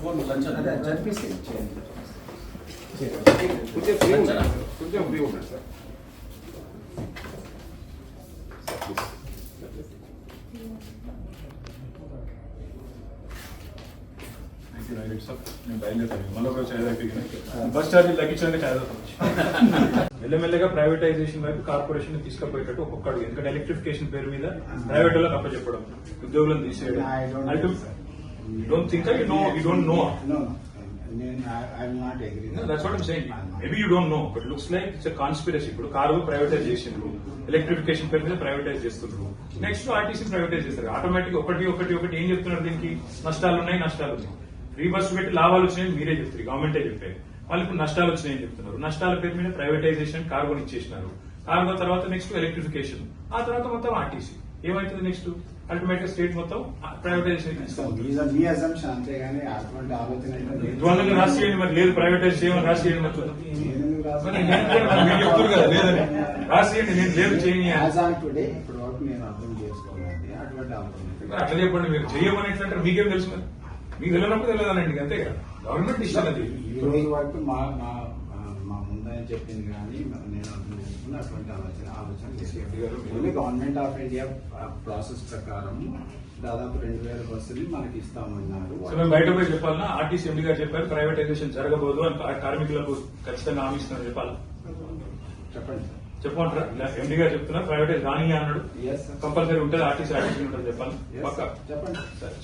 Phone lunch జరిపిస్తే కొంచెం free ఉంటుంది sir. Bus ఛార్జీలు తగ్గించడానికి మెల్లమెల్లగా ప్రైవేటైజేషన్ వైపు కార్పొరేషన్ తీసుకుపోయేటట్టు ఒక్కొక్కడు, ఎందుకంటే ఎలక్ట్రిఫికేషన్ పేరు మీద ప్రైవేట్ వాళ్ళకి అప్పచెప్పడం, ఉద్యోగులను తీసేయడం. Don't think you don't know. I will not agree. No, that's what I'm saying. Maybe you don't know, but it looks like it's a conspiracy. ఇప్పుడు కారు ప్రైవేటైజ్ చేసిండ్రు, ఎలక్ట్రిఫికేషన్ పేరు మీద ప్రైవేటైజ్ చేస్తున్నారు, నెక్స్ట్ ఆర్టీసీ ప్రైవేటైజ్ చేస్తారు. Automatic ఒకటి ఏం చెప్తున్నారు, దీనికి నష్టాలు ఉన్నాయి. ఫ్రీ బస్సు పెట్టి లాభాలు వచ్చినాయని మీరే చెప్తారు, గవర్నమెంటే చెప్పారు. వాళ్ళు ఇప్పుడు నష్టాలు వచ్చినాయని చెప్తున్నారు. నష్టాల పేరు మీద ప్రైవేటైజేషన్ కార్గోని ఇచ్చేసినారు. కార్గో తర్వాత నెక్స్ట్ ఎలక్ట్రిఫికేషన్, ఆ తర్వాత మొత్తం ఆర్టీసీ. ఏమైతుంది నెక్స్ట్? అల్టిమేట్ గా స్టేట్ మొత్తం ప్రైవేటైజేషన్ మీ అజంప్షన్ అంతేగాని అటువంటి ఆలోచన ద్వంద్వంగా రాసియండి. మరి లేదు ప్రైవేటైజ్ చేయమని రాసియండి. మరి చెప్తారు కదా లేదని రాసియండి. నేను లేదు చేయని టుడే ఇప్పుడు వరకు నేను అర్థం చేసుకోవాలి అటువంటి ఆలోచన. అట్లా చెప్పండి. మీరు చేయమని ఎట్లంటారు? మీకేం తెలుసు? మరి మీకు తెలియనప్పుడు తెలియదానండి, అంతే కదా. గవర్నమెంట్ ఇష్టం అది. ఈ రోజు వరకు మా ముందని చెప్పింది కానీ నేను అర్థం చేసుకుని అటువంటి ఆలోచన చేసి గవర్నమెంట్ ఆఫ్ ఇండియా ప్రాసెస్ ప్రకారం దాదాపు 2000 బస్సులు మనకి ఇస్తామన్నారు. మేము బయట పోయి చెప్పాలన్నా? ఆర్టీసీ ఎండీ గారు చెప్పారు ప్రైవేటైజేషన్ జరగబోదు అని, కార్మికులకు ఖచ్చితంగా హామీ ఇస్తున్నారు చెప్పాలి. చెప్పండి చెప్పమంటారా? ఎండీ గారు చెప్తున్నారు ప్రైవేటైజ్ రాని అన్నాడు. కంపల్సరీ ఉంటుంది, ఆర్టీసీ ఉంటుంది చెప్పాలి. చెప్పండి. సరే